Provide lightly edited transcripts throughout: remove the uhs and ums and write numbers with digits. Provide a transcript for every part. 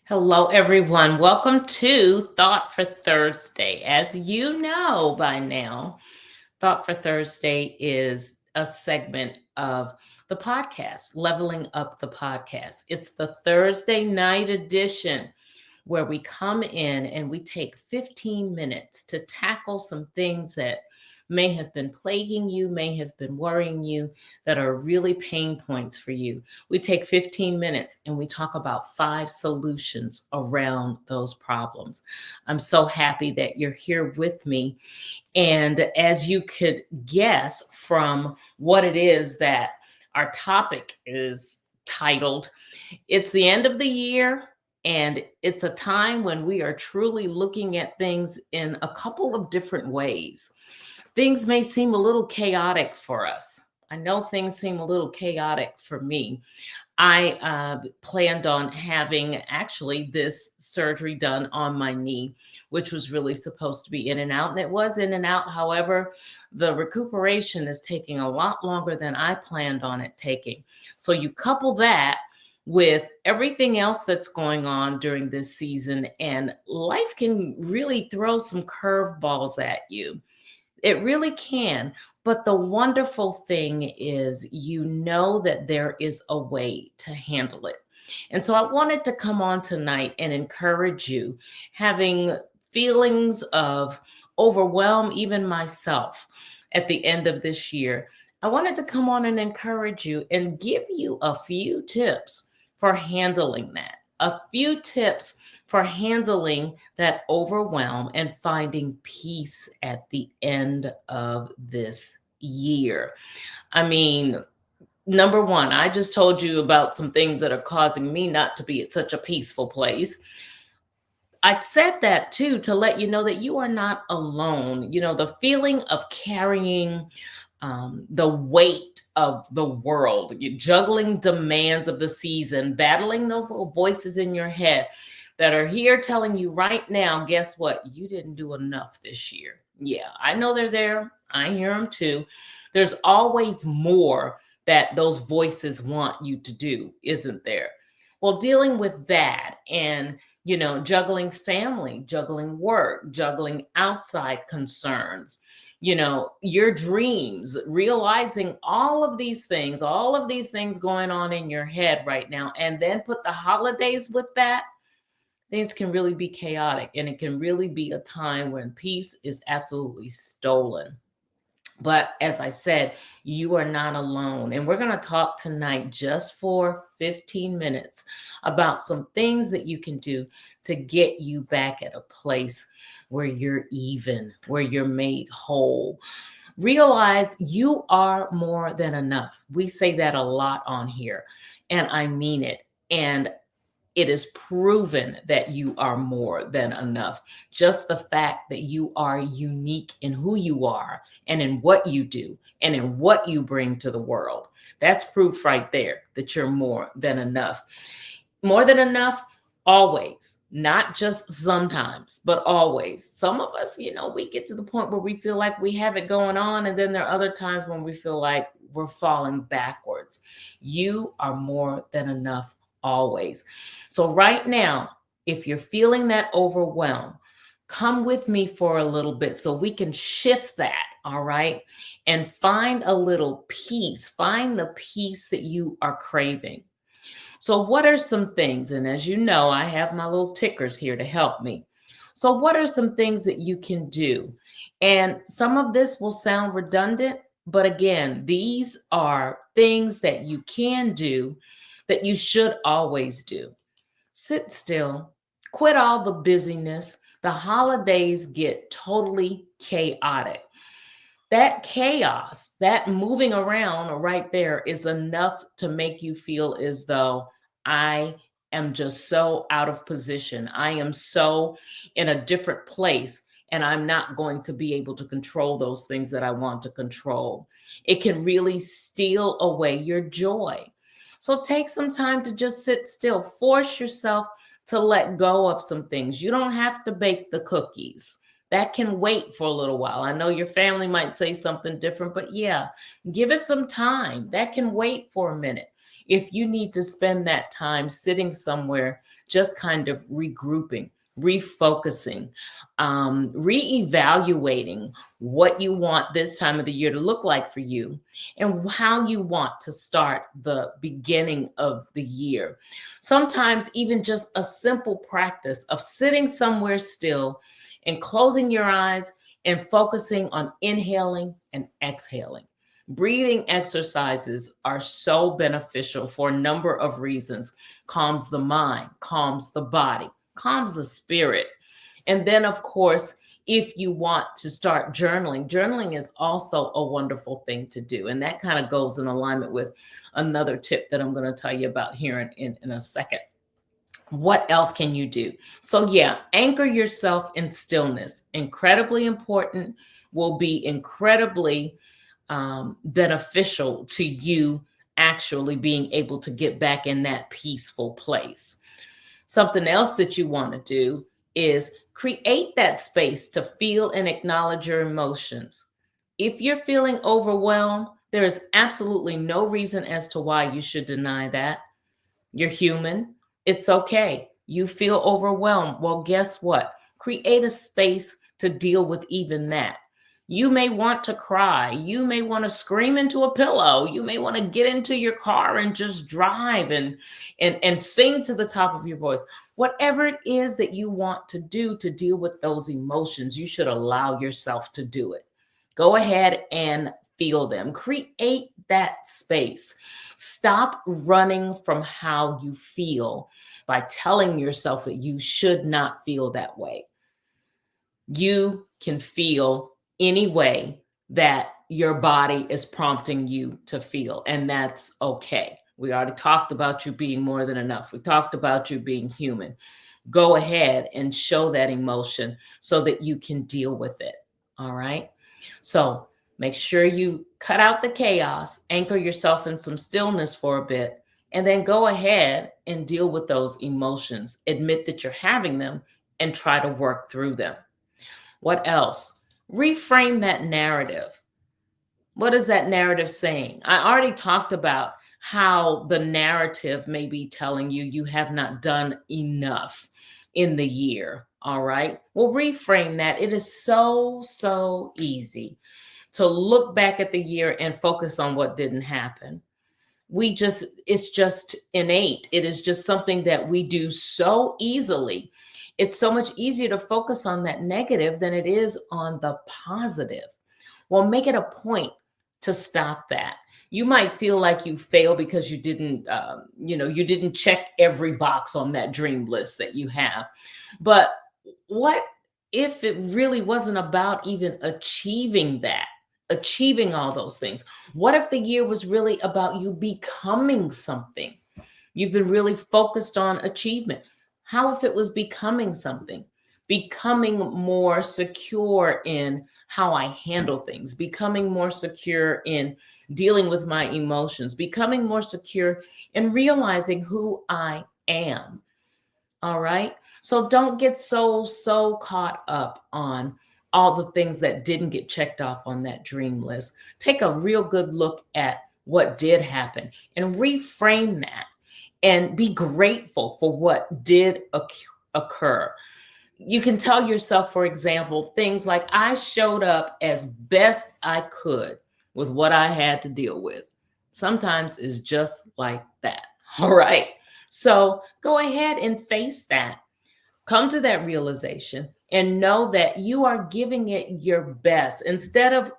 Hello, everyone. Welcome to Thought for Thursday. As you know by now, Thought for Thursday is a segment of the podcast, Leveling Up the Podcast. It's the Thursday night edition where we come in and we take 15 minutes to tackle some things that may have been plaguing you, may have been worrying you, that are really pain points for you. We take 15 minutes and we talk about 5 solutions around those problems. I'm so happy that you're here with me. And as you could guess from what it is that our topic is titled, it's the end of the year, and it's a time when we are truly looking at things in a couple of different ways. Things may seem a little chaotic for us. I know things seem a little chaotic for me. I planned on having actually this surgery done on my knee, which was really supposed to be in and out, and it was in and out. However, the recuperation is taking a lot longer than I planned on it taking. So you couple that with everything else that's going on during this season, and life can really throw some curveballs at you. It really can. But the wonderful thing is, you know that there is a way to handle it. And so I wanted to come on tonight and encourage you, having feelings of overwhelm, even myself, at the end of this year. I wanted to come on and encourage you and give you a few tips for handling that, a few tips for handling that overwhelm and finding peace at the end of this year. I mean, number one, I just told you about some things that are causing me not to be at such a peaceful place. I said that too to let you know that you are not alone. You know, the feeling of carrying the weight of the world, you juggling demands of the season, battling those little voices in your head that are here telling you right now, guess what? You didn't do enough this year. Yeah, I know they're there. I hear them too. There's always more that those voices want you to do, isn't there? Well, dealing with that and juggling family, juggling work, juggling outside concerns, your dreams, realizing all of these things going on in your head right now, and then put the holidays with that, things can really be chaotic, and it can really be a time when peace is absolutely stolen. But as I said, you are not alone. And we're going to talk tonight just for 15 minutes about some things that you can do to get you back at a place where you're even, where you're made whole. Realize you are more than enough. We say that a lot on here, and I mean it. And it is proven that you are more than enough. Just the fact that you are unique in who you are and in what you do and in what you bring to the world. That's proof right there that you're more than enough. More than enough, always, not just sometimes, but always. Some of us, we get to the point where we feel like we have it going on, and then there are other times when we feel like we're falling backwards. You are more than enough always. So, right now, if you're feeling that overwhelm, come with me for a little bit so we can shift that, all right? And find a little peace. Find the peace that you are craving. So, what are some things? And as you know, I have my little tickers here to help me. So, what are some things that you can do? And some of this will sound redundant, but again, these are things that you can do that you should always do. Sit still, quit all the busyness. The holidays get totally chaotic. That chaos, that moving around right there is enough to make you feel as though I am just so out of position. I am so in a different place, and I'm not going to be able to control those things that I want to control. It can really steal away your joy. So take some time to just sit still. Force yourself to let go of some things. You don't have to bake the cookies. That can wait for a little while. I know your family might say something different, but yeah, give it some time. That can wait for a minute. if you need to spend that time sitting somewhere, just kind of regrouping, refocusing, reevaluating what you want this time of the year to look like for you and how you want to start the beginning of the year. Sometimes, even just a simple practice of sitting somewhere still and closing your eyes and focusing on inhaling and exhaling. Breathing exercises are so beneficial for a number of reasons. Calms the mind, calms the body, calms the spirit. And then, of course, if you want to start journaling, journaling is also a wonderful thing to do. And that kind of goes in alignment with another tip that I'm going to tell you about here in a second. What else can you do? So, yeah, anchor yourself in stillness. Incredibly important, will be incredibly beneficial to you actually being able to get back in that peaceful place. Something else that you want to do is create that space to feel and acknowledge your emotions. If you're feeling overwhelmed, there is absolutely no reason as to why you should deny that. You're human. It's okay. You feel overwhelmed. Well, guess what? Create a space to deal with even that. You may want to cry. You may want to scream into a pillow. You may want to get into your car and just drive and sing to the top of your voice. Whatever it is that you want to do to deal with those emotions, you should allow yourself to do it. Go ahead and feel them. Create that space. Stop running from how you feel by telling yourself that you should not feel that way. You can feel any way that your body is prompting you to feel, and that's okay. We already talked about you being more than enough. We talked about you being human. Go ahead and show that emotion so that you can deal with it. All right. So make sure you cut out the chaos, anchor yourself in some stillness for a bit, and then go ahead and deal with those emotions. Admit that you're having them and try to work through them. What else? Reframe that narrative. What is that narrative saying? I already talked about how the narrative may be telling you you have not done enough in the year. All right. Well, reframe that. It is so easy to look back at the year and focus on what didn't happen. It's just innate. It is just something that we do so easily. It's so much easier to focus on that negative than it is on the positive. Well, make it a point to stop that. You might feel like you failed because you didn't check every box on that dream list that you have. But what if it really wasn't about even achieving that, achieving all those things? What if the year was really about you becoming something? You've been really focused on achievement. How if it was becoming something? Becoming more secure in how I handle things, becoming more secure in dealing with my emotions, becoming more secure in realizing who I am. All right. So don't get so caught up on all the things that didn't get checked off on that dream list. Take a real good look at what did happen and reframe that and be grateful for what did occur. You can tell yourself, for example, things like, I showed up as best I could with what I had to deal with. Sometimes it's just like that. All right. So go ahead and face that. Come to that realization and know that you are giving it your best instead of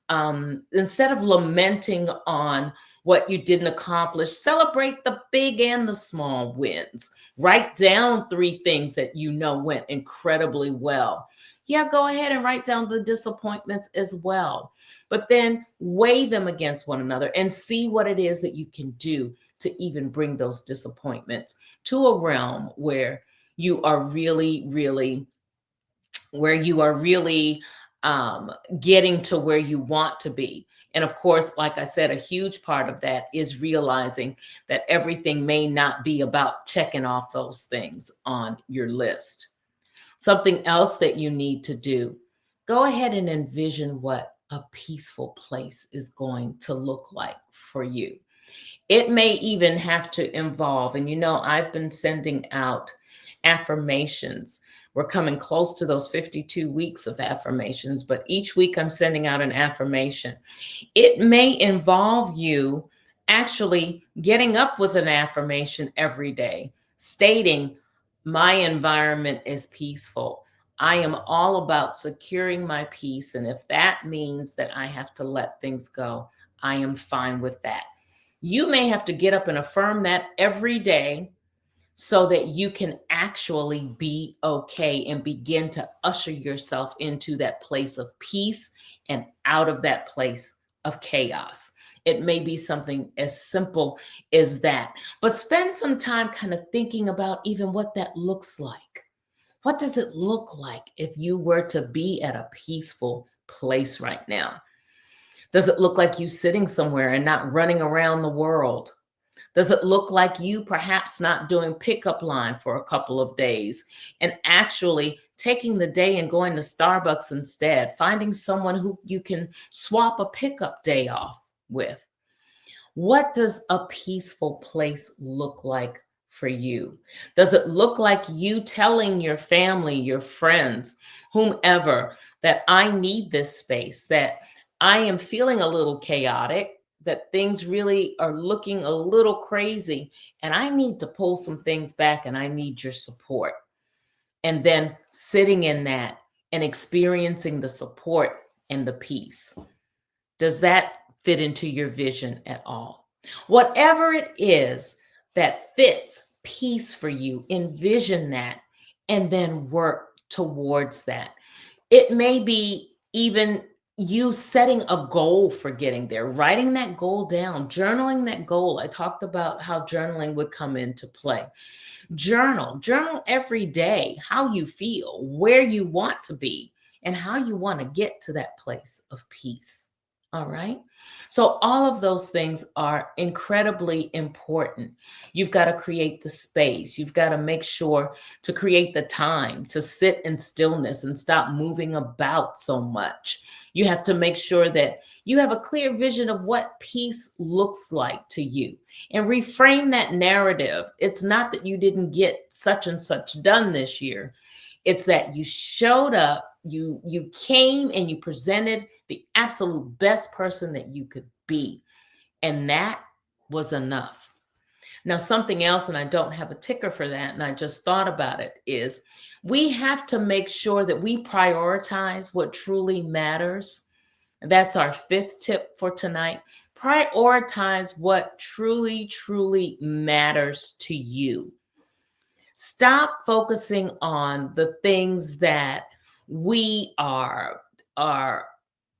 lamenting on what you didn't accomplish. Celebrate the big and the small wins. Write down 3 things that you know went incredibly well. Yeah, go ahead and write down the disappointments as well. But then weigh them against one another and see what it is that you can do to even bring those disappointments to a realm where you are really getting to where you want to be. And of course, like I said, a huge part of that is realizing that everything may not be about checking off those things on your list. Something else that you need to do, go ahead and envision what a peaceful place is going to look like for you. It may even have to involve, and I've been sending out affirmations. We're coming close to those 52 weeks of affirmations, but each week I'm sending out an affirmation. It may involve you actually getting up with an affirmation every day, stating, my environment is peaceful. I am all about securing my peace. And if that means that I have to let things go, I am fine with that. You may have to get up and affirm that every day so that you can actually be okay and begin to usher yourself into that place of peace and out of that place of chaos. It may be something as simple as that, but spend some time kind of thinking about even what that looks like. What does it look like if you were to be at a peaceful place right now? Does it look like you sitting somewhere and not running around the world? Does it look like you perhaps not doing pickup line for a couple of days and actually taking the day and going to Starbucks instead, finding someone who you can swap a pickup day off with? What does a peaceful place look like for you? Does it look like you telling your family, your friends, whomever, that I need this space, that I am feeling a little chaotic, that things really are looking a little crazy, and I need to pull some things back and I need your support? And then sitting in that and experiencing the support and the peace. Does that fit into your vision at all? Whatever it is that fits peace for you, envision that and then work towards that. It may be even you setting a goal for getting there, writing that goal down, journaling that goal. I talked about how journaling would come into play. Journal every day how you feel, where you want to be, and how you want to get to that place of peace. All right. So, all of those things are incredibly important. You've got to create the space. You've got to make sure to create the time to sit in stillness and stop moving about so much. You have to make sure that you have a clear vision of what peace looks like to you and reframe that narrative. It's not that you didn't get such and such done this year. It's that you showed up, you came and you presented the absolute best person that you could be. And that was enough. Now, something else, and I don't have a ticker for that, and I just thought about it, is we have to make sure that we prioritize what truly matters. That's our fifth tip for tonight. Prioritize what truly, truly matters to you. Stop focusing on the things that we are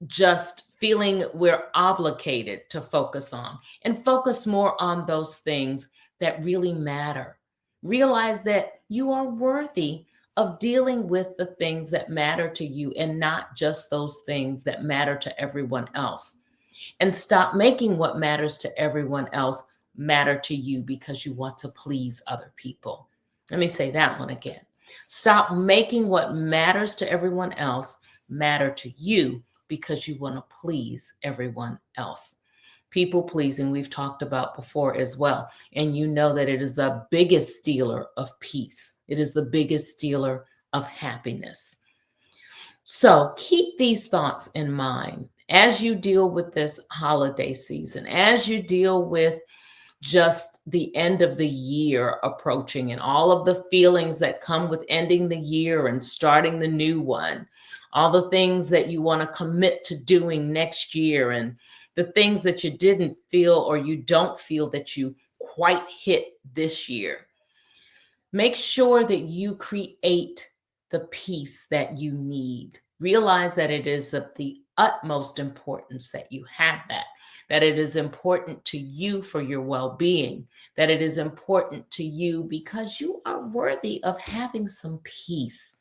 just feeling we're obligated to focus on, and focus more on those things that really matter. Realize that you are worthy of dealing with the things that matter to you and not just those things that matter to everyone else. And stop making what matters to everyone else matter to you because you want to please other people. Let me say that one again. Stop making what matters to everyone else matter to you because you want to please everyone else. People pleasing, we've talked about before as well. And you know that it is the biggest stealer of peace, it is the biggest stealer of happiness. So keep these thoughts in mind as you deal with this holiday season, as you deal with just the end of the year approaching and all of the feelings that come with ending the year and starting the new one, all the things that you want to commit to doing next year, and the things that you didn't feel or you don't feel that you quite hit this year. Make sure that you create the peace that you need. Realize that it is of the utmost importance that you have that it is important to you for your well being, that it is important to you because you are worthy of having some peace.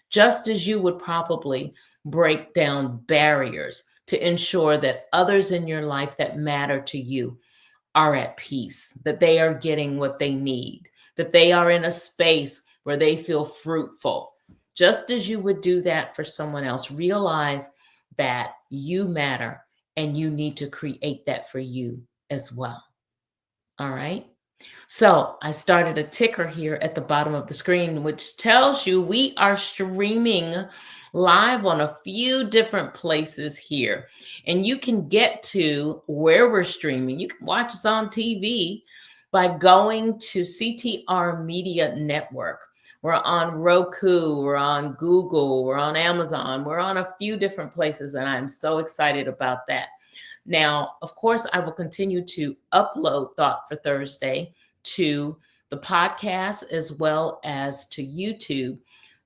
Just as you would probably break down barriers to ensure that others in your life that matter to you are at peace, that they are getting what they need, that they are in a space where they feel fruitful. Just as you would do that for someone else, realize that you matter and you need to create that for you as well. All right. So I started a ticker here at the bottom of the screen, which tells you we are streaming live on a few different places here. And you can get to where we're streaming. You can watch us on TV by going to CTR Media Network. We're on Roku, we're on Google, we're on Amazon, we're on a few different places, and I'm so excited about that. Now, of course, I will continue to upload Thought for Thursday to the podcast as well as to YouTube.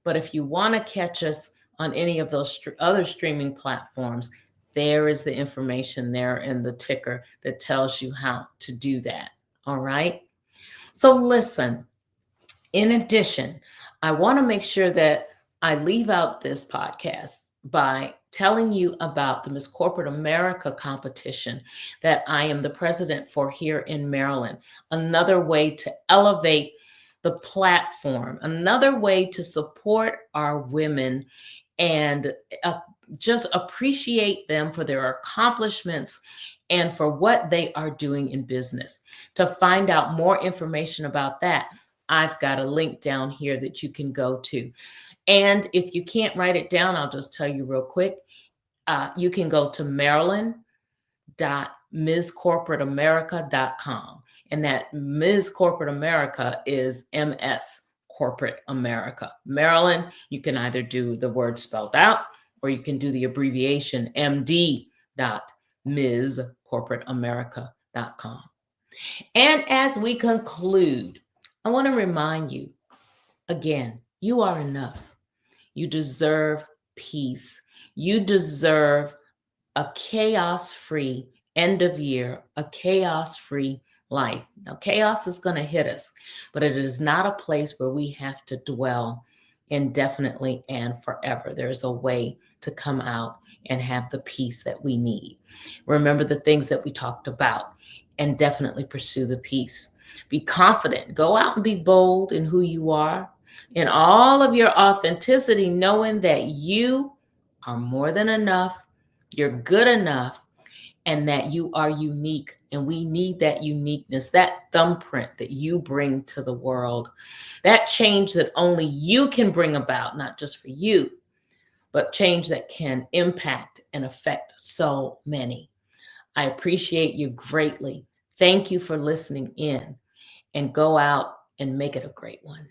But if you want to catch us on any of those other streaming platforms, there is the information there in the ticker that tells you how to do that. All right. So, listen, in addition, I want to make sure that I leave out this podcast by telling you about the Miss Corporate America competition that I am the president for here in Maryland. Another way to elevate the platform, another way to support our women and uh, just appreciate them for their accomplishments and for what they are doing in business. To find out more information about that, I've got a link down here that you can go to. And if you can't write it down, I'll just tell you real quick. You can go to maryland.mscorporateamerica.com. And that Ms. Corporate America is MS Corporate America. Maryland, you can either do the word spelled out or you can do the abbreviation md.mscorporateamerica.com. And as we conclude, I want to remind you again, you are enough. You deserve peace. You deserve a chaos free end of year, a chaos free life. Now, chaos is going to hit us, but it is not a place where we have to dwell indefinitely and forever. There's a way to come out and have the peace that we need. Remember the things that we talked about and definitely pursue the peace. Be confident. Go out and be bold in who you are, in all of your authenticity, knowing that you are more than enough, you're good enough, and that you are unique. And we need that uniqueness, that thumbprint that you bring to the world, that change that only you can bring about, not just for you, but change that can impact and affect so many. I appreciate you greatly. Thank you for listening in, and go out and make it a great one.